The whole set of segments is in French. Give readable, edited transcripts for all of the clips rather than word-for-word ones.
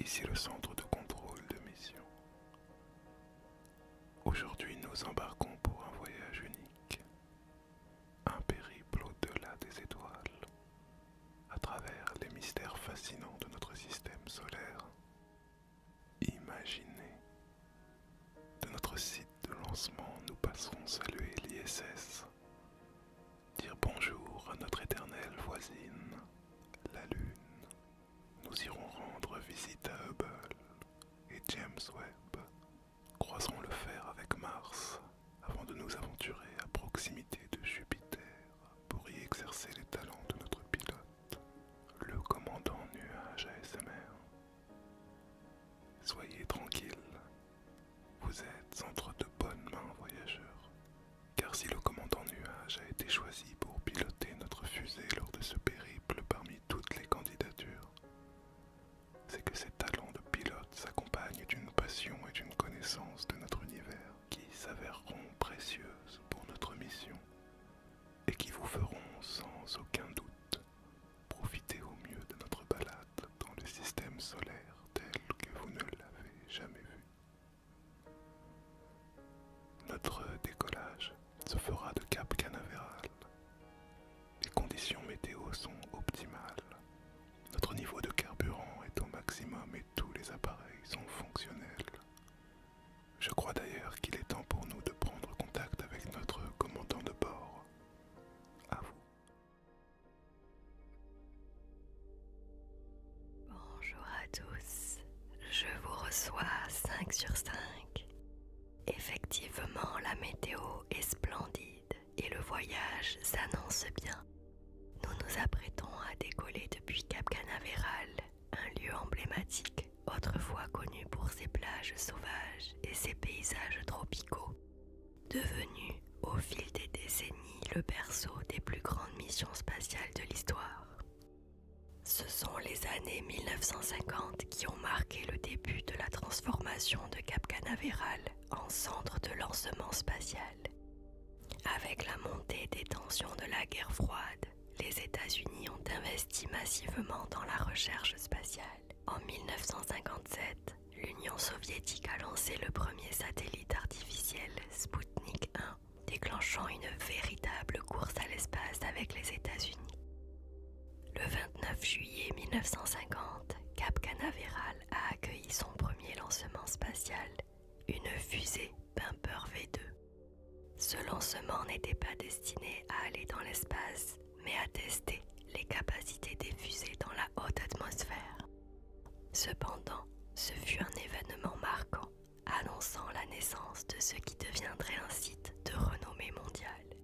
ici le centre de contrôle de mission. Aujourd'hui, nous embarquons pour un voyage unique, un périple au-delà des étoiles, à travers les mystères fascinants de notre système solaire. Imaginez, de notre site de lancement, nous passerons saluer l'ISS, dire bonjour à notre éternelle voisine, la Lune. Nous irons rendre visite à Hubble et James Webb. Croiserons le fer avec Mars avant de nous aventurer à proximité de Jupiter pour y exercer les talents de notre pilote, le commandant Nuage ASMR. Soyez tranquilles, vous êtes entre de bonnes mains, voyageurs, car si le commandant Nuage a été choisi pour piloter notre fusée lors de ce périple parmi toutes les candidatures, c'est que ses talents de pilote s'accompagnent d'une passion et d'une connaissance de notre univers qui s'avéreront précieuses pour notre mission et qui vous feront sans aucun doute profiter au mieux de notre balade dans le système solaire tel que vous ne l'avez jamais vu. Notre décollage se fera de Cap Canaveral. Les conditions météo sont optimales. Notre niveau de carburant est au maximum et tous les appareils sont fonctionnels. Je crois d'ailleurs qu'il est temps pour nous de prendre contact avec notre commandant de bord. À vous. Bonjour à tous, je vous reçois 5 sur 5. Effectivement, la météo est splendide et le voyage s'annonce bien. Nous nous apprêtons à décoller depuis Cap Canaveral, un lieu emblématique, autrefois connu pour ses plages sauvages et ses paysages tropicaux, devenu au fil des décennies le berceau des plus grandes missions spatiales de l'histoire. Ce sont les années 1950 qui ont marqué le début de la transformation de Cap Canaveral en centre de lancement spatial. Avec la montée des tensions de la guerre froide, les États-Unis ont investi massivement dans la recherche spatiale. En 1957, l'Union soviétique a lancé le premier satellite artificiel Sputnik 1, déclenchant une véritable course à l'espace avec les États-Unis. Le 29 juillet 1950, Cap Canaveral a accueilli son premier lancement spatial, une fusée Pumper V2. Ce lancement n'était pas destiné à aller dans l'espace, mais à tester les capacités des fusées dans la haute atmosphère. Cependant, ce fut un événement marquant, annonçant la naissance de ce qui deviendrait un site de renommée mondiale.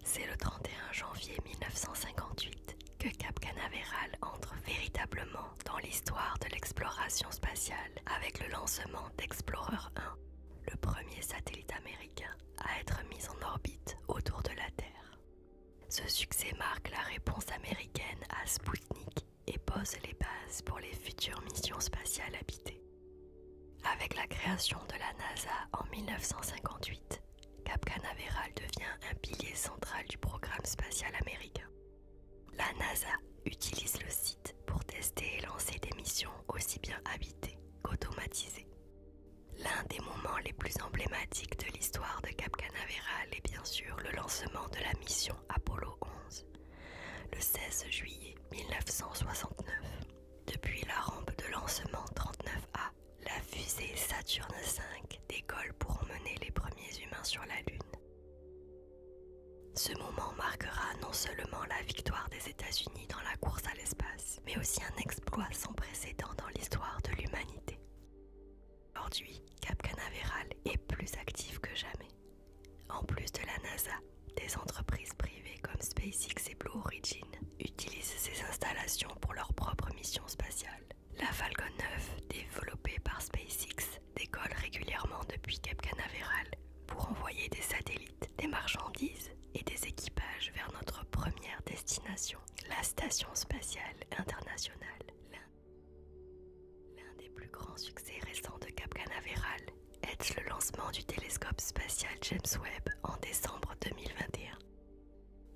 C'est le 31 janvier 1958 que Cap Canaveral entre véritablement dans l'histoire de l'exploration spatiale avec le lancement d'Explorer 1, le premier satellite américain à être mis en orbite autour de la Terre. Ce succès marque la réponse américaine à Sputnik et pose les bases pour les futures missions spatiales habitées. Avec la création de la NASA en 1958, Cap Canaveral devient un pilier central du programme spatial américain. La NASA utilise le site pour tester et lancer des missions aussi bien habitées qu'automatisées. L'un des moments les plus emblématiques de l'histoire de Cap Canaveral est bien sûr le lancement de la mission Apollo 11, le 16 juillet 1969. Depuis la rampe de lancement 39A, la fusée Saturn V décolle pour emmener les premiers humains sur la Lune. Ce moment marquera non seulement la victoire des États-Unis dans la course à l'espace, mais aussi un exploit sans précédent dans l'histoire de l'humanité. Aujourd'hui, Cap Canaveral est plus actif que jamais. En plus de la NASA, des entreprises privées comme SpaceX et Blue Origin utilisent ces installations pour leurs propres missions spatiales. La Falcon 9, développée par SpaceX, décolle régulièrement depuis Cap Canaveral pour envoyer des satellites, des marchandises et des équipages vers notre première destination, la Station spatiale internationale. L'un des plus grands succès récents de Cap Canaveral est le lancement du télescope spatial James Webb en décembre 2021.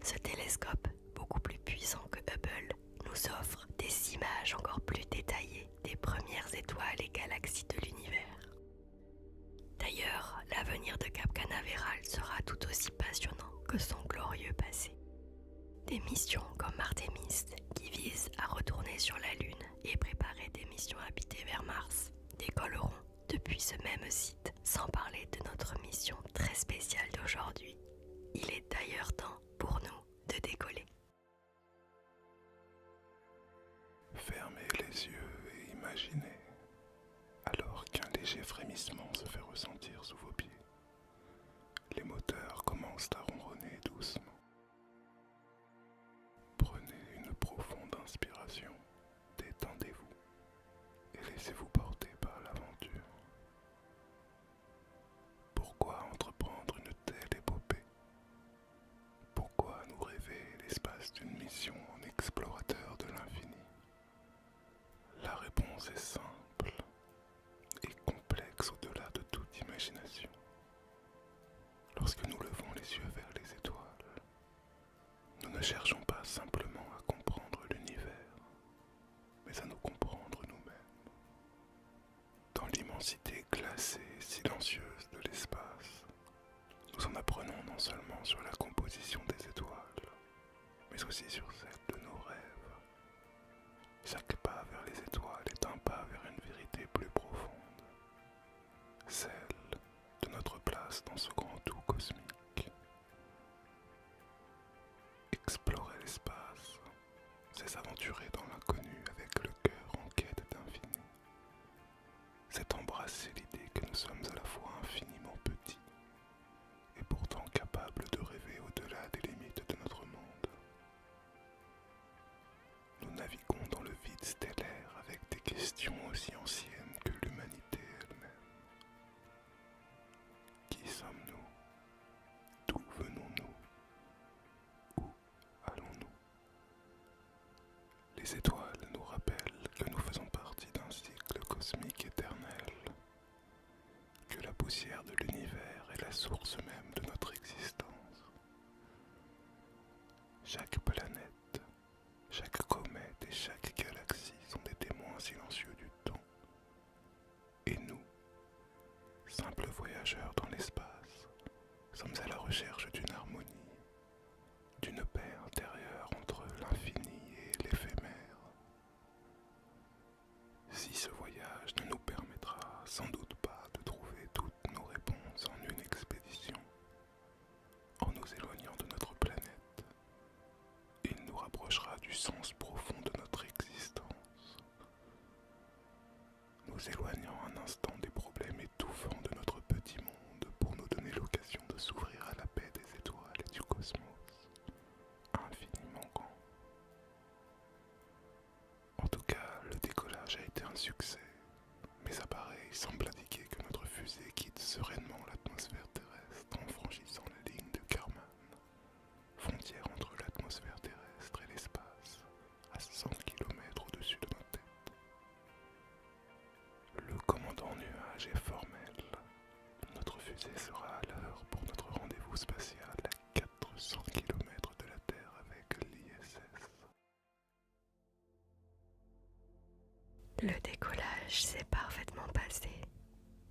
Ce télescope, beaucoup plus puissant que Hubble, nous offre des images encore plus détaillées des premières étoiles aussi passionnant que son glorieux passé. Des missions comme Artemis, qui visent à retourner sur la Lune et préparer des missions habitées vers Mars, décolleront depuis ce même site, sans parler de notre mission très spéciale d'aujourd'hui. Il est d'ailleurs temps pour nous de décoller. Fermez les yeux et imaginez, alors qu'un léger frémissement se fait ressentir sous vos pieds. Les moteurs commencent à ronronner doucement. Prenez une profonde inspiration, détendez-vous et laissez-vous porter par l'aventure. Pourquoi entreprendre une telle épopée? Pourquoi nous rêver l'espace d'une mission en explorateur de l'infini? La réponse est simple et complexe au-delà de toute imagination. Lorsque nous levons les yeux vers les étoiles, nous ne cherchons pas simplement à comprendre l'univers, mais à nous comprendre nous-mêmes. Dans l'immensité glacée et silencieuse de l'espace, nous en apprenons non seulement sur la composition des étoiles, mais aussi sur celle de nos rêves. Chaque pas vers les étoiles est un pas vers une vérité plus profonde, celle de notre place dans ce grand tout cosmique. Explorer l'espace, c'est s'aventurer dans l'inconnu avec le cœur en quête d'infini. C'est embrasser l'idée que nous sommes à la fois infiniment petits et pourtant capables de rêver au-delà des limites de notre monde. Nous naviguons dans le vide stellaire avec des questions aussi anciennes que l'humanité elle-même. Qui sommes-nous? D'où venons-nous? Où allons-nous? Les étoiles nous rappellent que nous faisons partie d'un cycle cosmique éternel, que la poussière de l'univers est la source même de notre existence. Chaque planète, chaque comète et chaque galaxie sont des témoins silencieux du temps. Et nous, simples voyageurs dans l'espace, sommes à la recherche d'une harmonie, d'une paix intérieure entre l'infini et l'éphémère. Si ce voyage ne nous permettra sans doute pas de trouver toutes nos réponses en une expédition, en nous éloignant de notre planète, il nous rapprochera du sens profond de notre existence, nous éloignant un instant des problèmes étouffants de notre petit monde pour nous donner l'occasion de s'ouvrir à la paix des étoiles et du cosmos, infiniment grand. En tout cas, le décollage a été un succès. Mes appareils semblent indiquer que notre fusée quitte sereinement l'atmosphère terrestre en franchissant la ligne de Kármán, frontière entre l'atmosphère terrestre et l'espace, à 100 km au-dessus de nos têtes. Le commandant nuage est formel. Notre fusée sera à l'heure pour notre rendez-vous spatial à 400 km de la Terre avec l'ISS. Le décollage s'est parfaitement passé.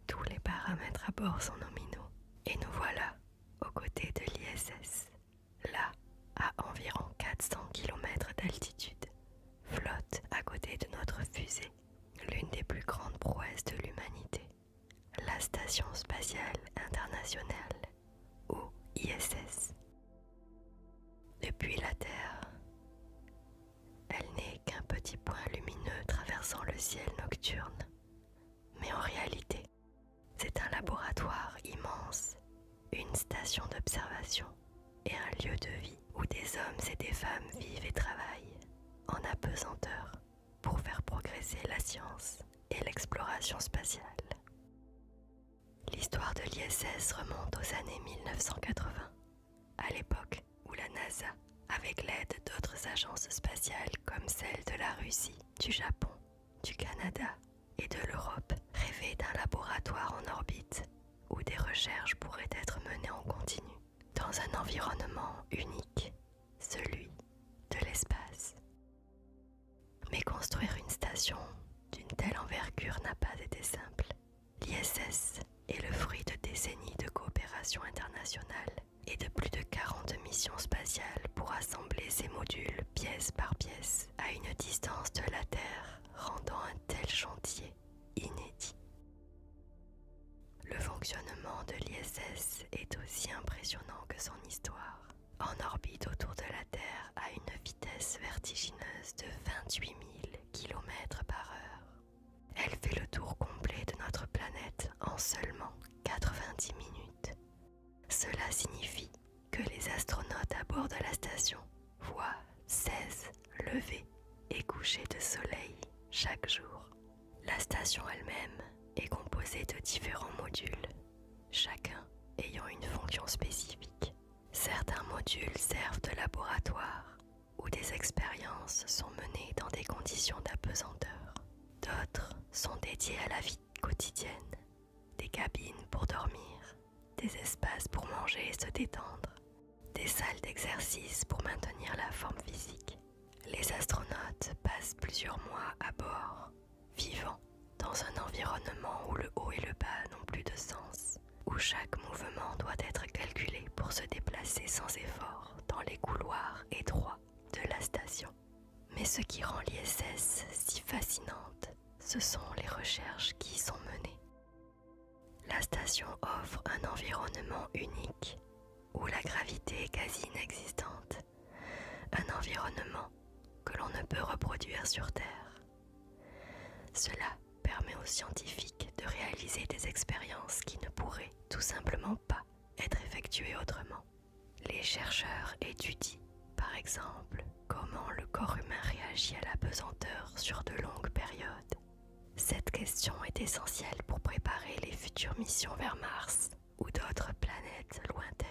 Tous les paramètres à bord sont nominaux. Et nous voilà aux côtés de l'ISS. Là, à environ 400 km d'altitude, flotte à côté de notre fusée, l'une des plus grandes prouesses de l'humanité, la Station spatiale internationale, ou ISS. Depuis la Terre, elle n'est qu'un petit point lumineux traversant le ciel nocturne. Mais en réalité, c'est un laboratoire immense, une station d'observation et un lieu de vie où des hommes et des femmes vivent et travaillent en apesanteur pour faire progresser la science et l'exploration spatiale. L'histoire de l'ISS remonte aux années 1980, à l'époque où la NASA, avec l'aide d'autres agences spatiales comme celle de la Russie, du Japon, du Canada et de l'Europe, rêvait d'un laboratoire en orbite où des recherches pourraient être menées en continu, dans un environnement unique, celui de l'espace. Mais construire une station d'une telle envergure n'a pas été simple. L'ISS est le fruit de décennies de coopération internationale et mission spatiale pour assembler ces modules pièce par pièce à une distance de la Terre, rendant un tel chantier inédit. Le fonctionnement de l'ISS est aussi impressionnant que son histoire. En orbite autour de la Terre à une vitesse vertigineuse de 28 000 km par heure. Elle fait le tour complet de notre planète en seulement 90 minutes. Cela signifie que les astronautes à bord de la station voient 16 levées et couchers de soleil chaque jour. La station elle-même est composée de différents modules, chacun ayant une fonction spécifique. Certains modules servent de laboratoire où des expériences sont menées dans des conditions d'apesanteur. D'autres sont dédiés à la vie quotidienne, des cabines pour dormir, des espaces pour manger et se détendre, des salles d'exercice pour maintenir la forme physique. Les astronautes passent plusieurs mois à bord, vivant dans un environnement où le haut et le bas n'ont plus de sens, où chaque mouvement doit être calculé pour se déplacer sans effort dans les couloirs étroits de la station. Mais ce qui rend l'ISS si fascinante, ce sont les recherches qui y sont menées. La station offre un environnement unique, où la gravité est quasi inexistante, un environnement que l'on ne peut reproduire sur Terre. Cela permet aux scientifiques de réaliser des expériences qui ne pourraient tout simplement pas être effectuées autrement. Les chercheurs étudient, par exemple, comment le corps humain réagit à la pesanteur sur de longues périodes. Cette question est essentielle pour préparer les futures missions vers Mars ou d'autres planètes lointaines.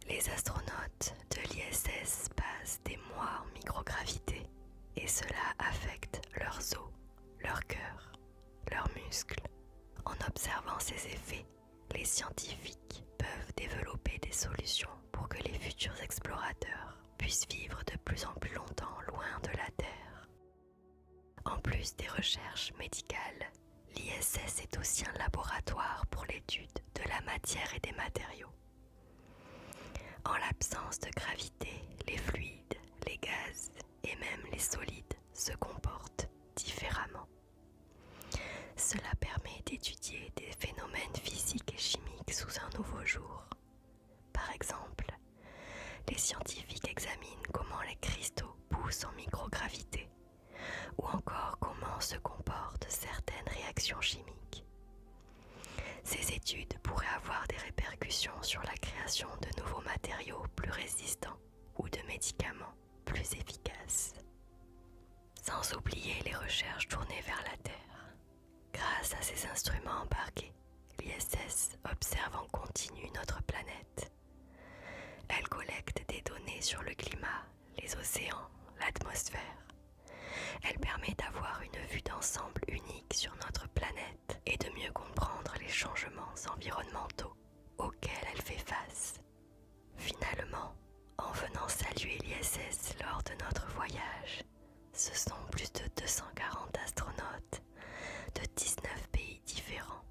Les astronautes de l'ISS passent des mois en microgravité et cela affecte leurs os, leur cœur, leurs muscles. En observant ces effets, les scientifiques peuvent développer des solutions pour que les futurs explorateurs puissent vivre de plus en plus longtemps loin de la Terre. En plus des recherches médicales, l'ISS est aussi un laboratoire pour l'étude de la matière et des matériaux. En l'absence de gravité, les fluides, les gaz et même les solides se comportent différemment. Cela permet d'étudier des phénomènes physiques et chimiques sous un nouveau jour. Par exemple, les scientifiques examinent comment les cristaux poussent en microgravité ou encore comment se comportent certaines réactions chimiques. Ces études pourraient avoir des répercussions sur la création de nouveaux matériaux plus résistants ou de médicaments plus efficaces. Sans oublier les recherches tournées vers la Terre. Grâce à ces instruments embarqués, l'ISS observe en continu notre planète. Elle collecte des données sur le climat, les océans, l'atmosphère. Elle permet d'avoir une vue d'ensemble unique sur notre planète et de mieux comprendre les changements environnementaux auxquels elle fait face. Finalement, en venant saluer l'ISS lors de notre voyage, ce sont plus de 240 astronautes de 19 pays différents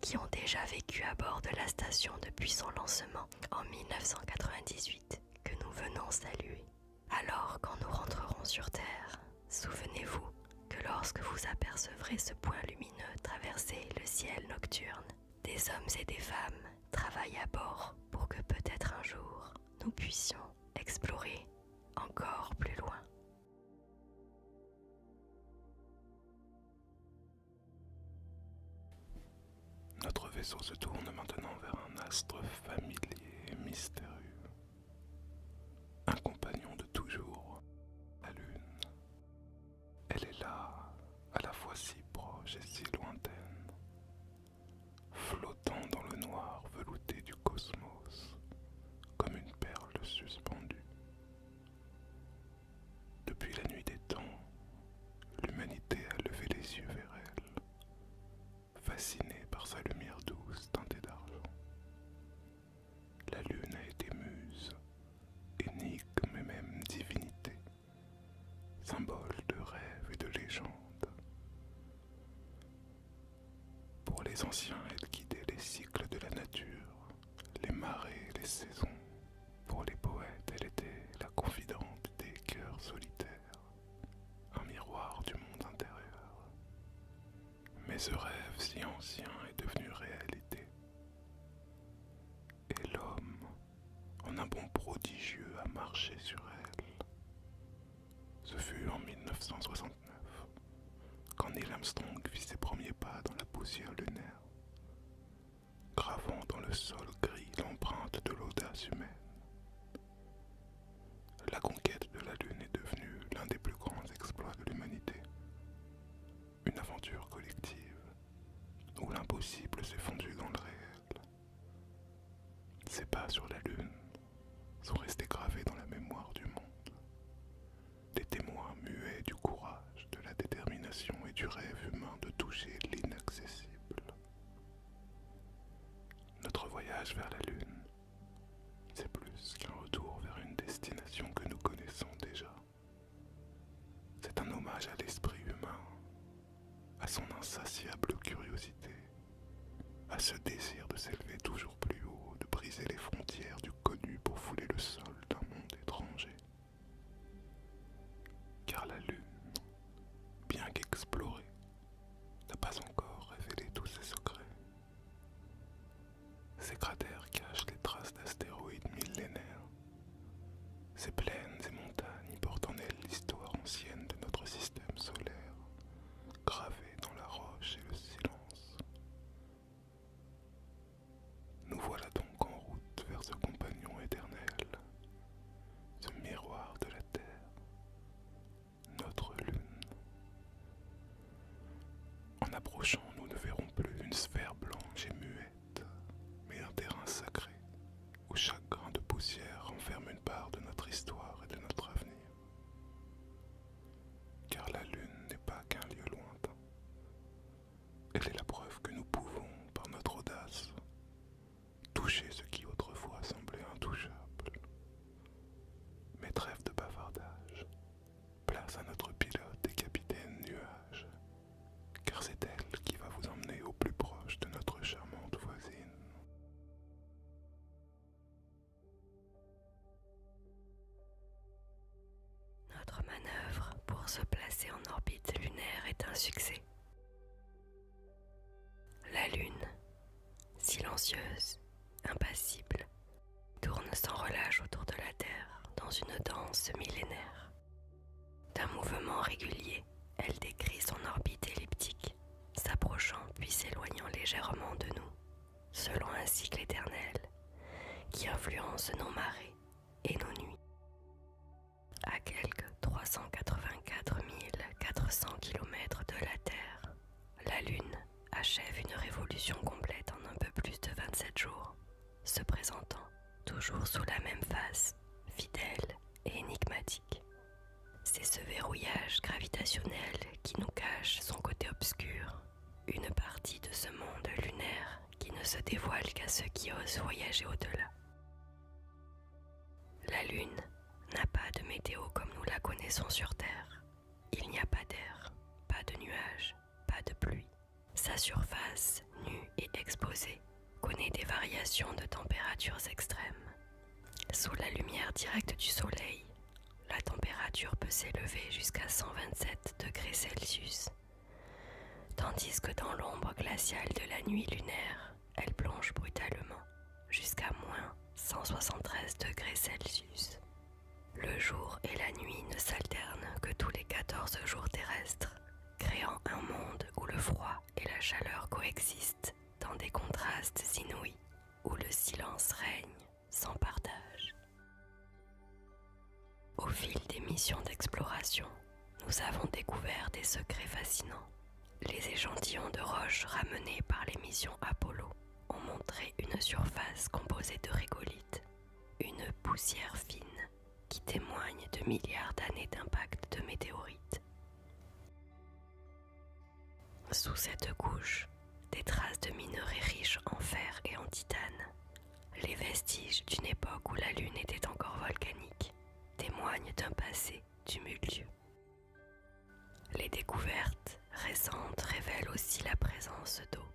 qui ont déjà vécu à bord de la station depuis son lancement en 1998 que nous venons saluer. Alors quand nous rentrerons sur Terre, souvenez-vous que lorsque vous apercevrez ce point lumineux traverser le ciel nocturne, des hommes et des femmes travaillent à bord pour que peut-être un jour nous puissions explorer encore plus loin. Notre vaisseau se tourne maintenant vers un astre familier et mystérieux. Un compagnon de toujours, la Lune. Elle est là, à la fois si proche et si lointaine, flottant dans le noir velouté du cosmos, comme une perle suspendue. Depuis la nuit des temps, l'humanité a levé les yeux vers elle, fascinée par sa lumière douce teintée d'argent. La Lune a été muse, énigme et même divinité, symbole de rêve et de légende. Pour les anciens, elle guidait les cycles de la nature, les marées et les saisons. Pour les poètes, Mais ce rêve si ancien est devenu réalité. Et l'homme, en un bond prodigieux, a marché sur elle. Ce fut en 1969, quand Neil Armstrong fit ses premiers pas dans la poussière lunaire, gravant dans le sol gris l'empreinte de l'audace humaine. La conquête de la Lune est devenue l'un des plus grands exploits de l'humanité. Une aventure collective, où l'impossible s'est fondu dans le réel. Ces pas sur la Lune sont restés gravés dans la mémoire du monde. Des témoins muets du courage, de la détermination et du rêve humain de toucher l'inaccessible. Notre voyage vers la Lune, c'est plus qu'un retour vers une destination que nous connaissons déjà. C'est un hommage à l'esprit humain, à son insatiable curiosité, à ce désir de s'élever toujours plus haut, de briser les frontières du connu pour fouler le sol d'un monde étranger. Car la Lune, bien qu'explorée, n'a pas encore révélé tous ses secrets. Ces cratères cachent les traces d'astéroïdes millénaires. Ces plaines et montagnes portent en elles l'histoire ancienne de notre système solaire, gravée dans la roche et le silence. Nous voilà donc en route vers ce compagnon éternel, ce miroir de la Terre, notre Lune. En approchant, nous ne verrons plus une sphère blanche et muette, mais un terrain sacré, où chaque grain de poussière renferme une part de notre histoire et de notre avenir. Car la Lune n'est pas qu'un lieu lointain. Elle est la preuve que nous pouvons, par notre audace, toucher ce qui autrefois semblait intouchable. Mais trêve de bavardage, place à notre pilote et capitaine Nuage, car c'est elle qui va vous emmener au plus proche de notre charmante voisine. Notre manœuvre pour se placer en orbite lunaire est un succès. La Lune, silencieuse, impassible, tourne sans relâche autour de la Terre dans une danse millénaire. D'un mouvement régulier, elle décrit son orbite elliptique, s'approchant puis s'éloignant légèrement de nous, selon un cycle éternel qui influence nos marées et nos nuits. À quelques 384 400 km de la Terre, la Lune achève une révolution complète en un peu plus de 27 jours, se présentant toujours sous la même face, fidèle et énigmatique. C'est ce verrouillage gravitationnel qui nous cache son côté obscur, une partie de ce monde lunaire qui ne se dévoile qu'à ceux qui osent voyager au-delà. La Lune n'a pas de météo comme nous la connaissons sur Terre. Il n'y a pas d'air, pas de nuages, pas de pluie. Sa surface, nue et exposée, connaît des variations de températures extrêmes. Sous la lumière directe du soleil, la température peut s'élever jusqu'à 127 degrés Celsius, tandis que dans l'ombre glaciale de la nuit lunaire, elle plonge brutalement jusqu'à moins 173 degrés Celsius. Le jour et la nuit ne s'alternent que tous les 14 jours terrestres, créant un monde où le froid et la chaleur coexistent dans des contrastes inouïs, où le silence règne sans partage. Au fil des missions d'exploration, nous avons découvert des secrets fascinants. Les échantillons de roches ramenés par les missions Apollo ont montré une surface composée de régolithes, une poussière fine qui témoigne de milliards d'années d'impact de météorites. Sous cette couche, des traces de minerais riches en fer et en titane, les vestiges d'une époque où la Lune était encore volcanique, témoignent d'un passé tumultueux. Les découvertes récentes révèlent aussi la présence d'eau,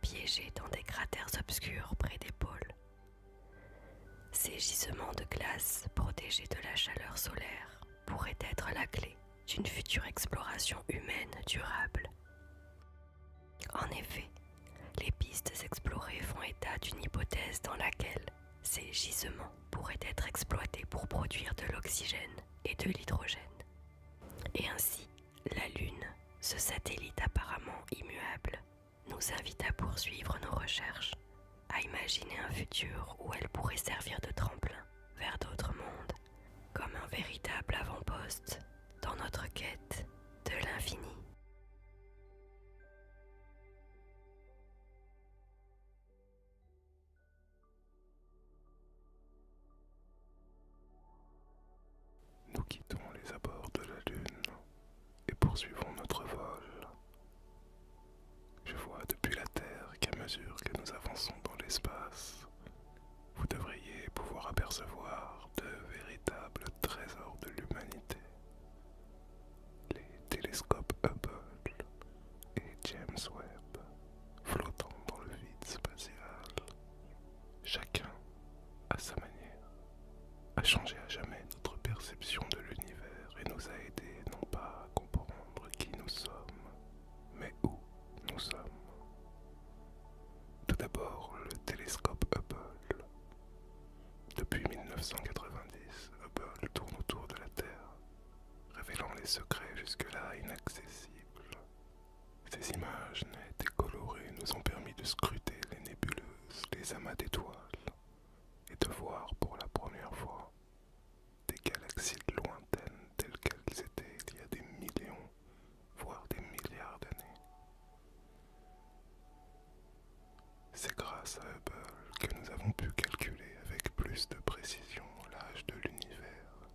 piégée dans des cratères obscurs près des pôles. Ces gisements de glace protégés de la chaleur solaire pourraient être la clé d'une future exploration humaine durable. En effet, les pistes explorées font état d'une hypothèse dans laquelle ces gisements pourraient être exploités pour produire de l'oxygène et de l'hydrogène. Et ainsi, la Lune, ce satellite apparemment immuable, nous invite à poursuivre nos recherches, à imaginer un futur où elle pourrait servir de tremplin vers d'autres mondes, comme un véritable avant-poste dans notre quête de l'infini. Nous quittons les abords de la Lune et poursuivons notre vol. Je vois depuis la Terre qu'à mesure que nous avançons dans l'espace, vous devriez pouvoir apercevoir de véritables trésors de l'humanité. Les télescopes Hubble et James Webb flottant dans le vide spatial. Chacun, à sa manière, a changé à jamais notre perception de l'univers et nous a aidés non pas à comprendre qui nous sommes, mais où nous sommes. Tout d'abord, le télescope Hubble. Depuis 1990, Hubble tourne autour de la Terre, révélant les secrets jusque-là inaccessibles. Ces images nettes et colorées nous ont permis de scruter les nébuleuses, les amas d'étoiles, et de voir pour la première fois des galaxies lointaines telles qu'elles étaient il y a des millions, voire des milliards d'années. C'est grâce à Hubble que nous avons pu calculer avec plus de précision l'âge de l'univers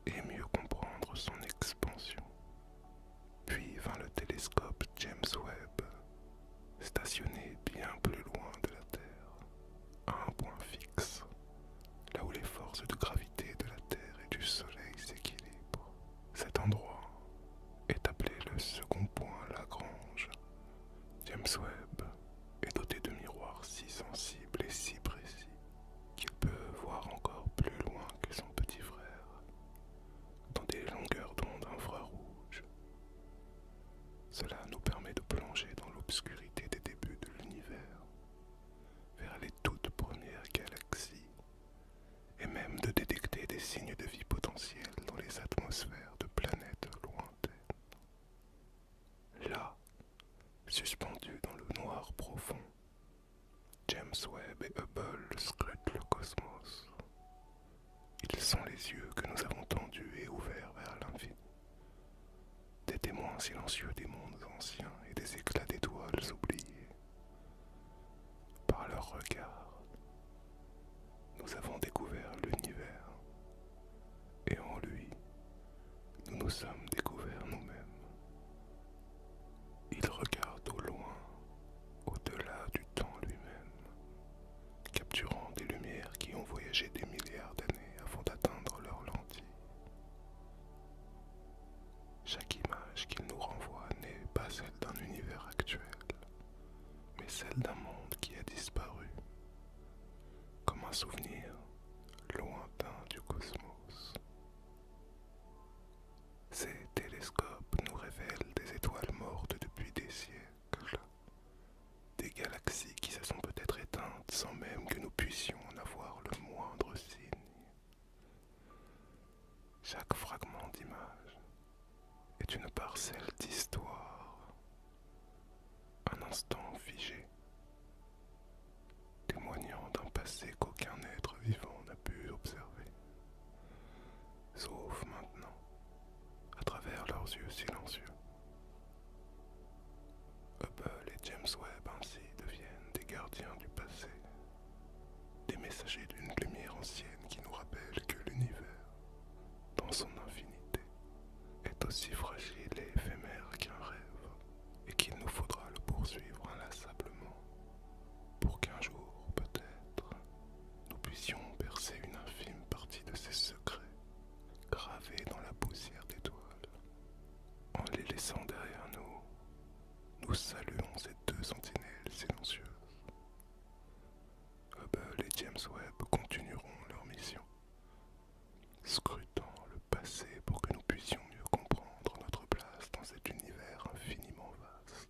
et mieux comprendre son expansion. Puis vint le télescope James Webb, stationné bien plus loin de la Terre, à un point fixe, là où les forces de gravité de la Terre et du Soleil s'équilibrent. Cet endroit est appelé le second point Lagrange. James Webb est doté de miroirs si sensibles et si précis qu'il peut voir encore plus loin que son petit frère, dans des longueurs d'onde infrarouges. Cela nous permet de plonger dans l'obscurité des débuts de l'univers, vers les toutes premières galaxies, et même de détecter des signes de vie potentiels dans les atmosphères de planètes lointaines. Là, suspendus dans le noir profond, James Webb et Hubble scrutent le cosmos. Ils sont les yeux que nous avons tendus et ouverts vers l'infini, des témoins silencieux des mondes anciens et des éclats d'étoiles oubliés. Par leur regard, nous avons découvert l'univers, et en lui, nous nous sommes découverts nous-mêmes. Ils regardent au loin, au-delà du temps lui-même, capturant des lumières qui ont voyagé des milliards d'années avant d'atteindre leur lentille. Chaque image qu'ils nous renvoient n'est pas celle d'un univers actuel, mais celle d'un monde qui a disparu, comme un souvenir lointain du cosmos. Ces télescopes nous révèlent des étoiles mortes depuis des siècles, des galaxies qui se sont peut-être éteintes sans même que nous puissions en avoir le moindre signe. Chaque fragment d'image est une parcelle d'histoire, un instant figé, témoignant d'un passé qu'aucun être vivant n'a pu observer, sauf maintenant, à travers leurs yeux silencieux. Hubble et James Webb ainsi deviennent des gardiens du passé, des messagers d'une lumière ancienne qui nous rappelle que l'univers, dans son infinité, est aussi fragile et éphémère qu'un rêve, et qu'il nous faudra le poursuivre inlassablement, pour qu'un jour, peut-être, nous puissions percer une infime partie de ses secrets, gravés dans la poussière d'étoiles. En les laissant derrière nous, nous saluons ces deux sentinelles silencieuses. Hubble et James Webb continueront leur mission, scrutant le passé pour que nous puissions mieux comprendre notre place dans cet univers infiniment vaste.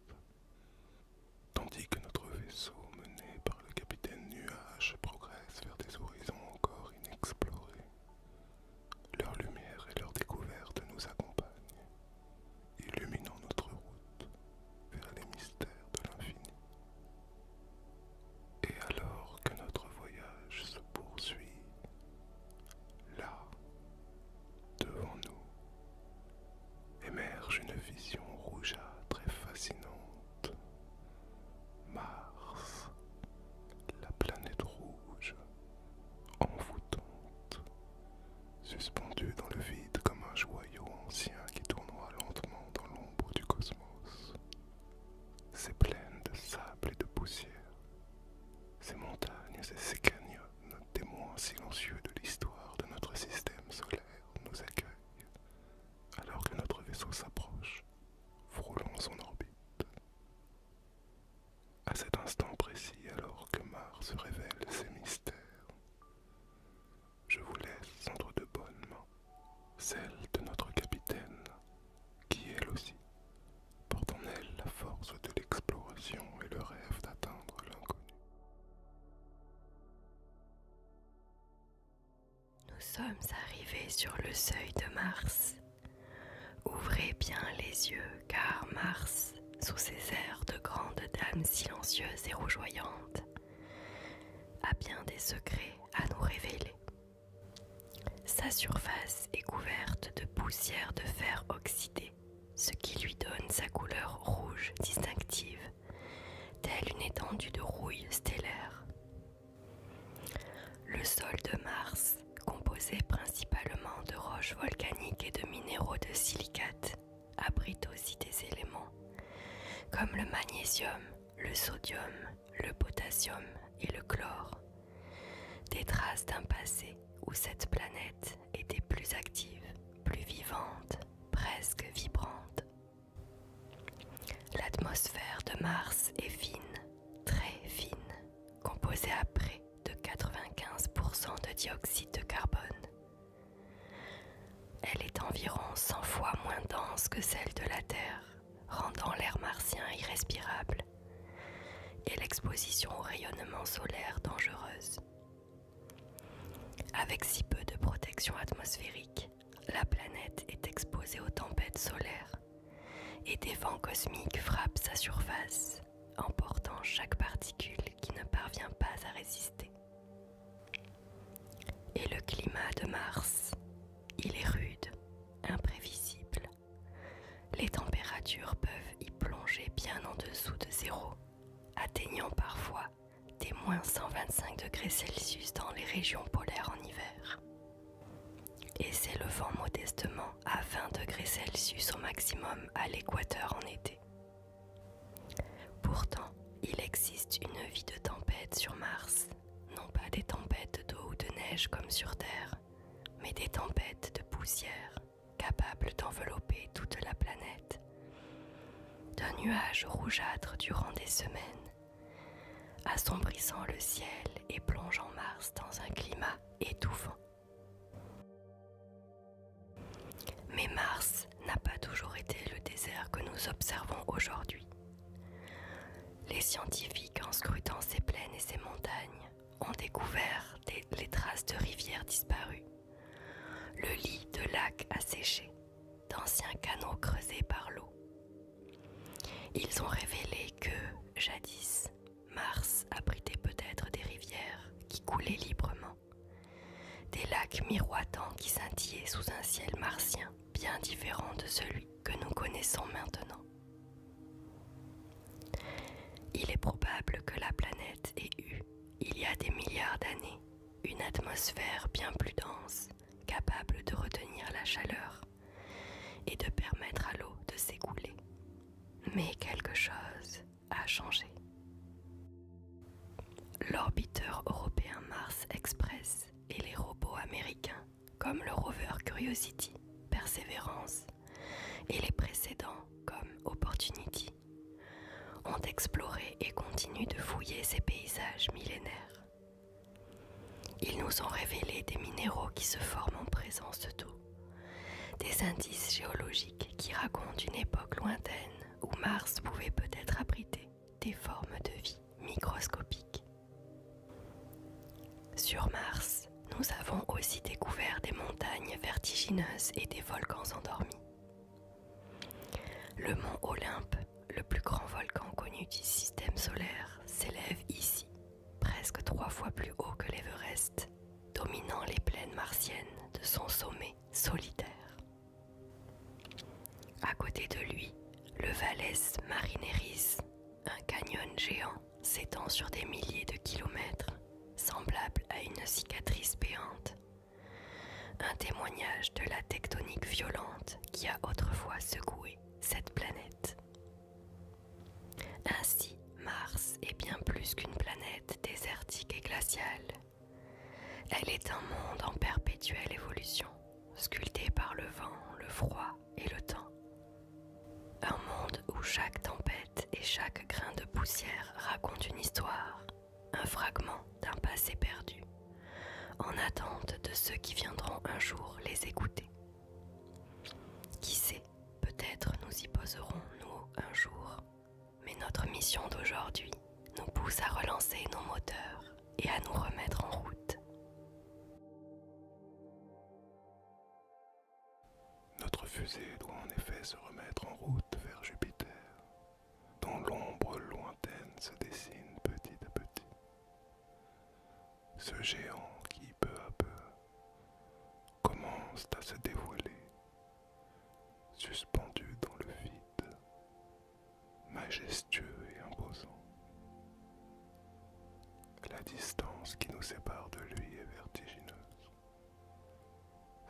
suspendu dans le vide comme un joyau ancien qui tournera lentement dans l'ombre du cosmos. C'est plein de sable et de poussière. Ces montagnes et ces canyons, témoins silencieux de l'histoire de notre système solaire, nous accueillent, alors que notre vaisseau s'approche, frôlant son orbite. À cet instant précis, alors que Mars révèle ses mystères, je vous laisse entre de bonnes mains, celle de notre capitaine, qui elle aussi porte en elle la force de l'exploration et le rêve d'atteindre l'inconnu. Nous sommes arrivés sur le seuil de Mars. Ouvrez bien les yeux, car Mars, sous ses airs de grande dame silencieuse et rougeoyante, a bien des secrets à nous révéler. Sa surface est couverte de poussière de fer oxydé, ce qui lui donne sa couleur rouge distinctive, telle une étendue de rouille stellaire. Le sol de Mars, composé principalement de roches volcaniques et de minéraux de silicate, abrite aussi des éléments comme le magnésium, le sodium, le potassium et le chlore, des traces d'un passé où cette planète était plus active, plus vivante, presque vibrante. L'atmosphère de Mars est fine, très fine, composée à près de 95% de dioxyde de carbone. Elle est environ 100 fois moins dense que celle de la Terre, rendant l'air martien irrespirable et l'exposition au rayonnement solaire dangereuse. Avec si peu de protection atmosphérique, la planète est exposée aux tempêtes solaires et des vents cosmiques frappent sa surface, emportant chaque particule qui ne parvient pas à résister. Et le climat de Mars, il est rude, imprévisible. Les températures peuvent y plonger bien en dessous de zéro, atteignant parfois des moins 125 degrés Celsius dans les régions polaires en hiver. Et s'élevant modestement à 20 degrés Celsius au maximum à l'équateur en été. Pourtant, il existe une vie de tempête sur Mars, non pas des tempêtes d'eau ou de neige comme sur Terre, mais des tempêtes de poussière, capables d'envelopper toute la planète, d'un nuage rougeâtre durant des semaines, assombrissant le ciel et plongeant Mars dans un climat étouffant. Mais Mars n'a pas toujours été le désert que nous observons aujourd'hui. Les scientifiques, en scrutant ses plaines et ses montagnes, ont découvert les traces de rivières disparues, le lit de lacs asséchés, d'anciens canaux creusés par l'eau. Ils ont révélé que, jadis, Mars abritait peut-être des rivières qui coulaient librement, des lacs miroitants qui scintillaient sous un ciel martien bien différent de celui que nous connaissons maintenant. Il est probable que la planète ait eu, il y a des milliards d'années, une atmosphère bien plus dense, capable de retenir la chaleur et de permettre à l'eau de s'écouler. Mais quelque chose a changé. L'orbiteur européen Mars Express et les robots américains, comme le rover Curiosity, Perseverance et les précédents comme Opportunity, ont exploré et continuent de fouiller ces paysages millénaires. Ils nous ont révélé des minéraux qui se forment en présence d'eau, des indices géologiques qui racontent une époque lointaine où Mars pouvait peut-être abriter des formes de vie microscopiques. Sur Mars, nous avons aussi découvert des montagnes vertigineuses et des volcans endormis. Le mont Olympe, le plus grand volcan connu du système solaire, s'élève ici, presque 3 fois plus haut que l'Everest, dominant les plaines martiennes de son sommet solitaire. À côté de lui, le Valles Marineris, un canyon géant, s'étend sur des milliers de kilomètres, semblable à une cicatrice béante. Un témoignage de la tectonique violente qui a autrefois secoué cette planète. Ainsi, Mars est bien plus qu'une planète désertique et glaciale. Elle est un monde en perpétuelle évolution, sculpté par le vent, le froid et le temps. Un monde où chaque tempête et chaque grain de poussière raconte une histoire, un fragment d'un passé perdu, en attente de ceux qui viendront un jour les écouter. Qui sait, peut-être nous y poserons, nous, un jour. Mais notre mission d'aujourd'hui nous pousse à relancer nos moteurs et à nous remettre en route. Notre fusée doit en effet se remettre en route vers Jupiter, dont l'ombre lointaine se dessine petit à petit. Ce géant qui, peu à peu, commence à se dévoiler, suspendu dans le vide, majestueux et imposant. La distance qui nous sépare de lui est vertigineuse.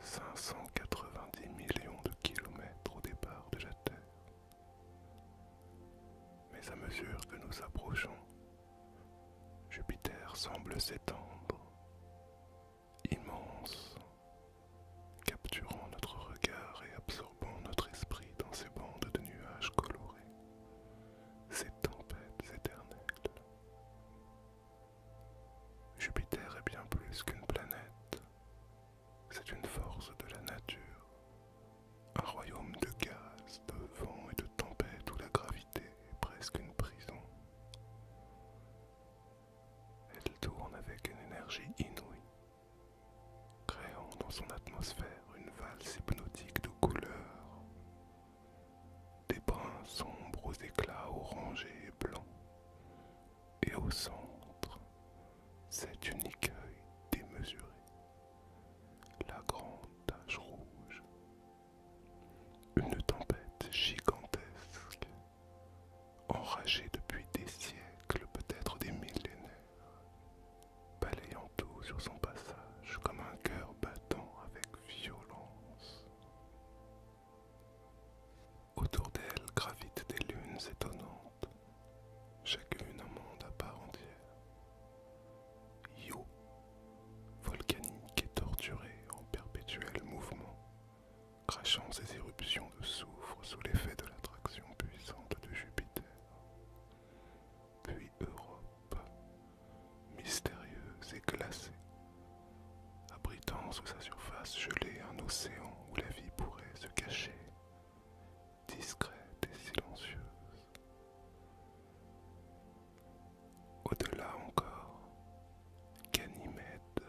590 millions de kilomètres au départ de la Terre. Mais à mesure que nous approchons, Jupiter semble s'étendre, immense, capturant notre regard et absorbant notre esprit dans ces bandes de nuages colorés, ces tempêtes éternelles. Jupiter est bien plus qu'une planète, c'est une force de la nature, un royaume de gaz, de vent et de tempêtes où la gravité est presque une prison. Elle tourne avec une énergie inouïe, créant dans son atmosphère une valse hypnotique de couleurs, des brins sombres aux éclats orangés et blancs, et au centre, cet unique œil démesuré, la grande tache rouge, une tempête gigantesque, enragée depuis des siècles, peut-être des millénaires, balayant tout sur son passage comme un cœur battant avec violence. Autour d'elle gravitent des lunes étonnantes, chacune un monde à part entière. Io, volcanique et torturée en perpétuel mouvement, crachant ses éruptions de soufre sous l'effet de l'attraction puissante de Jupiter. Puis Europe, mystérieuse et glacée, abritant sous sa surface gelée un océan où la vie pourrait se cacher, discrète et silencieuse. Au-delà encore, Ganymède,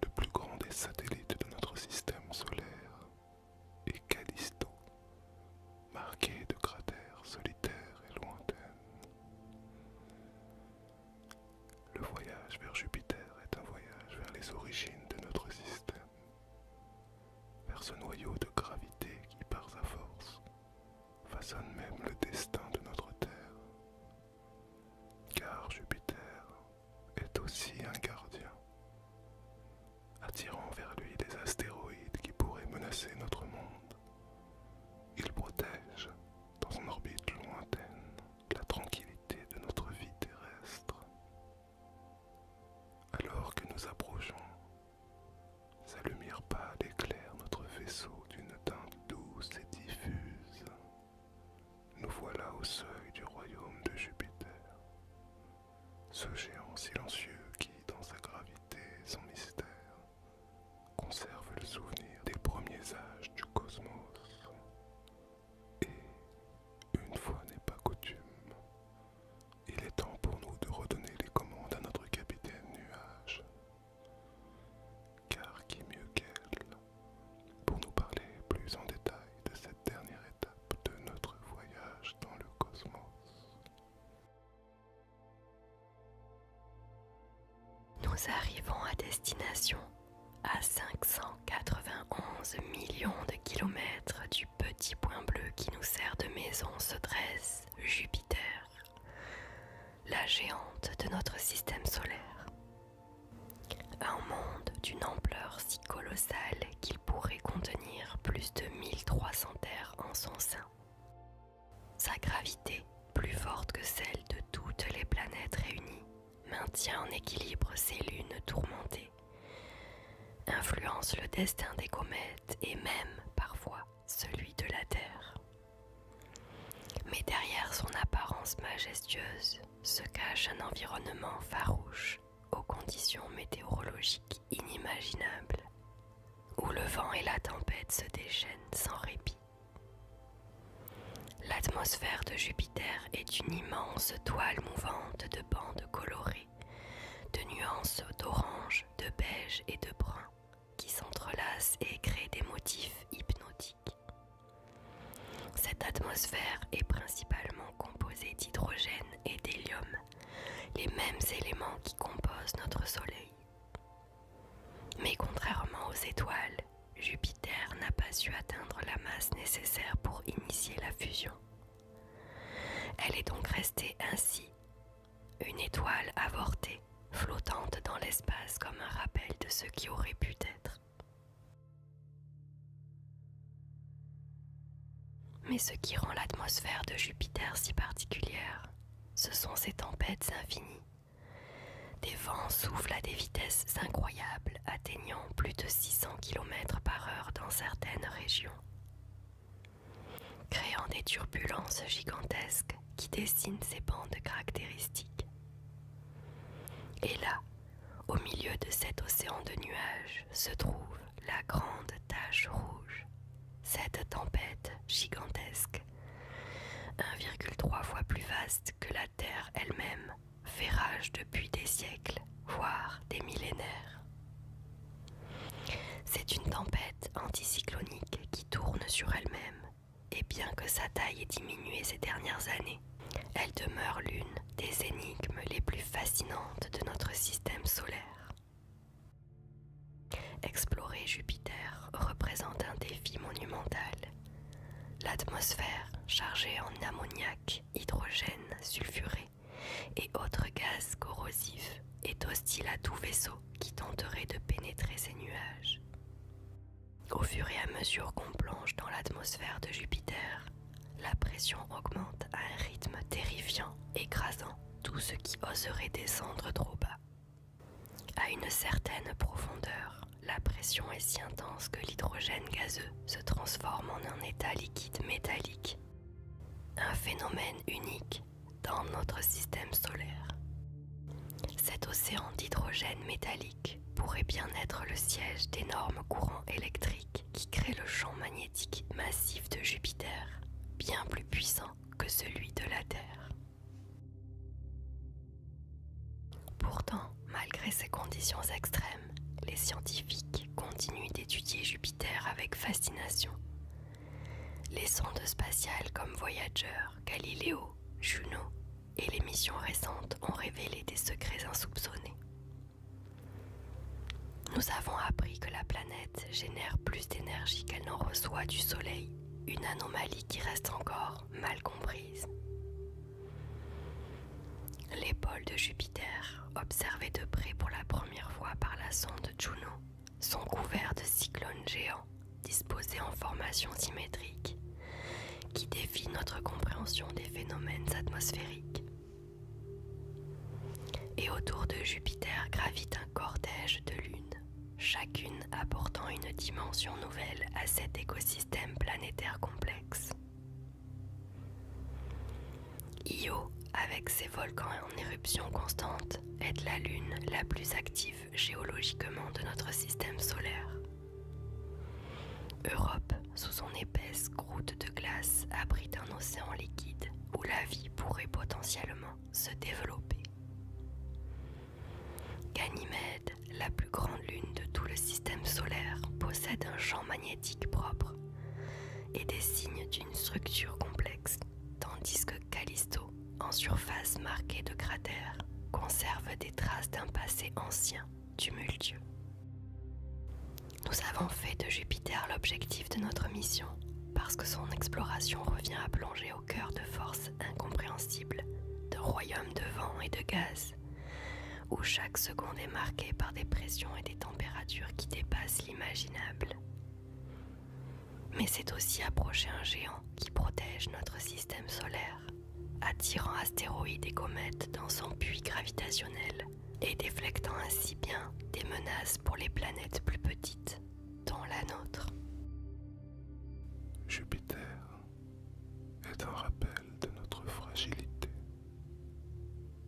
le plus grand des satellites de notre système solaire, et Callisto, marqué de cratères solitaires et lointains. Le voyage vers Jupiter est un voyage vers les origines de notre système, vers ce noyau de gravité qui, par sa force, façonne même le destin de notre Terre. Car Jupiter est aussi un gardien, attirant vers lui des astéroïdes qui pourraient menacer notre monde. Il protège, dans son orbite lointaine, la tranquillité de notre vie terrestre. Alors que nous approchons, sa lumière pâle éclaire notre vaisseau d'une teinte douce et diffuse. Nous voilà au seuil du royaume de Jupiter, ce géant silencieux qui, dans sa gravité et son mystère, conserve le souvenir des premiers âges du cosmos. Et, une fois n'est pas coutume, il est temps pour nous de redonner les commandes à notre capitaine Nuage. Car qui mieux qu'elle pour nous parler plus en détail de cette dernière étape de notre voyage dans le cosmos. Nous arrivons à destination à 591 millions de kilomètres du petit point bleu qui nous sert de maison se dresse Jupiter, la géante de notre système solaire. Un monde d'une ampleur si colossale qu'il équilibre ces lunes tourmentées, influence le destin des comètes et même, parfois, celui de la Terre. Mais derrière son apparence majestueuse se cache un environnement farouche aux conditions météorologiques inimaginables, où le vent et la tempête se déchaînent sans répit. L'atmosphère de Jupiter est une immense toile mouvante de bandes colorées, de nuances d'orange, de beige et de brun, qui s'entrelacent et créent des motifs hypnotiques. Cette atmosphère est principalement composée d'hydrogène et d'hélium, les mêmes éléments qui composent notre Soleil. Mais contrairement aux étoiles, Jupiter n'a pas su atteindre la masse nécessaire pour initier la fusion. Elle est donc restée ainsi, une étoile avortée, flottante dans l'espace comme un rappel de ce qui aurait pu être. Mais ce qui rend l'atmosphère de Jupiter si particulière, ce sont ces tempêtes infinies. Des vents soufflent à des vitesses incroyables, atteignant plus de 600 km/h dans certaines régions, créant des turbulences gigantesques qui dessinent ces bandes caractéristiques. Et là, au milieu de cet océan de nuages, se trouve la grande tache rouge, cette tempête gigantesque, 1,3 fois plus vaste que la Terre elle-même, fait rage depuis des siècles, voire des millénaires. C'est une tempête anticyclonique qui tourne sur elle-même, et bien que sa taille ait diminué ces dernières années, elle demeure l'une des énigmes les plus fascinantes de notre système solaire. Explorer Jupiter représente un défi monumental. L'atmosphère, chargée en ammoniac, hydrogène sulfuré et autres gaz corrosifs, est hostile à tout vaisseau qui tenterait de pénétrer ces nuages. Au fur et à mesure qu'on plonge dans l'atmosphère de Jupiter, la pression augmente à un rythme terrifiant, écrasant tout ce qui oserait descendre trop bas. À une certaine profondeur, la pression est si intense que l'hydrogène gazeux se transforme en un état liquide métallique, un phénomène unique dans notre système solaire. Cet océan d'hydrogène métallique pourrait bien être le siège d'énormes courants électriques qui créent le champ magnétique massif de Jupiter, bien plus puissant que celui de la Terre. Pourtant, malgré ces conditions extrêmes, les scientifiques continuent d'étudier Jupiter avec fascination. Les sondes spatiales comme Voyager, Galileo, Juno et les missions récentes ont révélé des secrets insoupçonnés. Nous avons appris que la planète génère plus d'énergie qu'elle n'en reçoit du Soleil, une anomalie qui reste encore mal comprise. Les pôles de Jupiter, observés de près pour la première fois par la sonde Juno, sont couverts de cyclones géants disposés en formation symétrique qui défient notre compréhension des phénomènes atmosphériques. Et autour de Jupiter gravite un cortège de lunes, chacune apportant une dimension nouvelle à cet écosystème planétaire complexe. Io, avec ses volcans en éruption constante, est la lune la plus active géologiquement de notre système solaire. Europe, sous son épaisse croûte de glace, abrite un océan liquide où la vie pourrait potentiellement se développer. Ganymède, la plus grande lune de tout le système solaire, possède un champ magnétique propre et des signes d'une structure complexe, tandis que Callisto, en surface marquée de cratères, conserve des traces d'un passé ancien, tumultueux. Nous avons fait de Jupiter l'objectif de notre mission, parce que son exploration revient à plonger au cœur de forces incompréhensibles, de royaumes de vent et de gaz, où chaque seconde est marquée par des pressions et des températures qui dépassent l'imaginable. Mais c'est aussi approcher un géant qui protège notre système solaire, attirant astéroïdes et comètes dans son puits gravitationnel, et déflectant ainsi bien des menaces pour les planètes plus petites, dont la nôtre. Jupiter est un rappel de notre fragilité,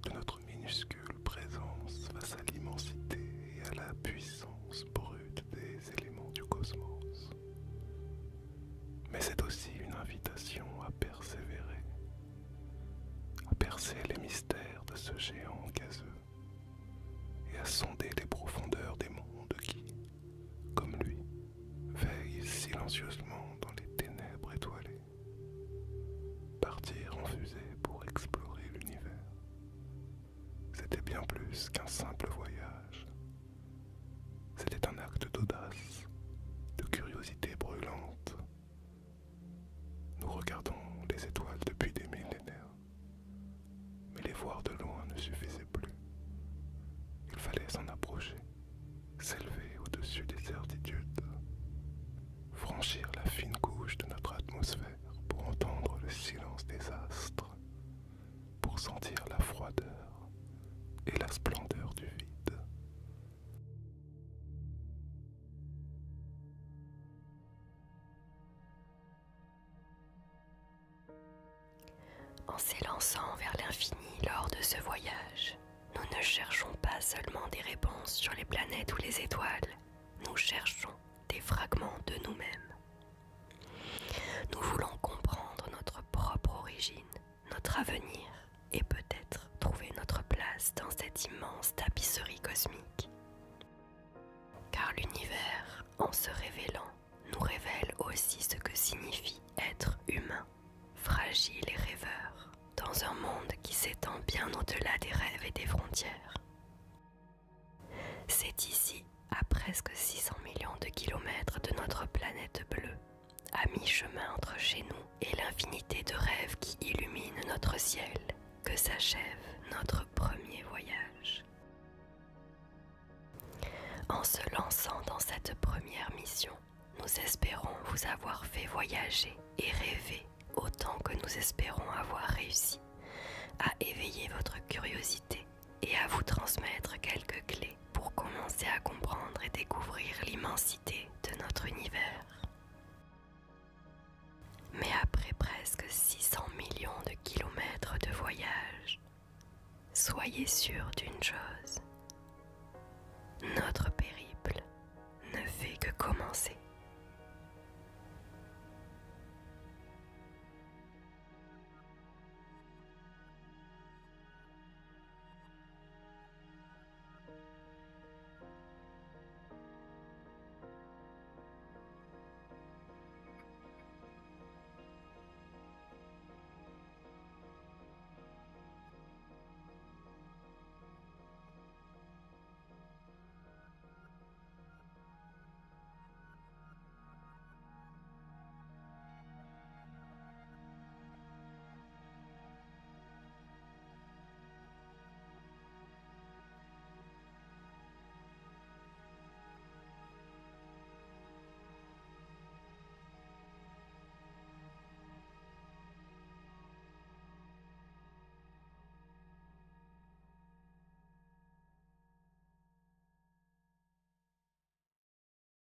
de notre minuscule présence face à l'immensité et à la puissance brute des éléments du cosmos. Mais c'est aussi une invitation à persévérer, à percer les mystères de ce géant gazeux et à sonder les profondeurs des mondes qui, comme lui, veillent silencieusement dans les ténèbres étoilées. Partir en fusée pour explorer l'univers, c'était bien plus qu'un simple voyage. C'était un acte d'audace, de curiosité brûlante. Nous regardons les étoiles depuis des millénaires, mais les voir de loin ne suffisait plus. Il fallait s'en approcher, s'élever au-dessus des certitudes, franchir la fine couche de notre atmosphère pour entendre le silence des astres, pour sentir la froideur et la splendeur du vide. En s'élançant vers l'infini lors de ce voyage, nous ne cherchons pas seulement des réponses sur les planètes ou les étoiles, nous cherchons des fragments de nous-mêmes. Nous voulons comprendre notre propre origine, notre avenir et peut-être trouver notre place dans cette immense tapisserie cosmique. Car l'univers, en se révélant, nous révèle aussi ce que signifie être humain, fragile et rêveur, dans un monde qui s'étend bien au-delà des rêves et des frontières. C'est ici, à presque 600 millions de kilomètres de notre planète bleue, à mi-chemin entre chez nous et l'infinité de rêves qui illuminent notre ciel, que s'achève notre premier voyage. En se lançant dans cette première mission, nous espérons vous avoir fait voyager et rêver autant que nous espérons avoir réussi à éveiller votre curiosité et à vous transmettre quelques clés pour commencer à comprendre et découvrir l'immensité de notre univers. Mais après presque 600 millions de kilomètres de voyage, soyez sûrs d'une chose,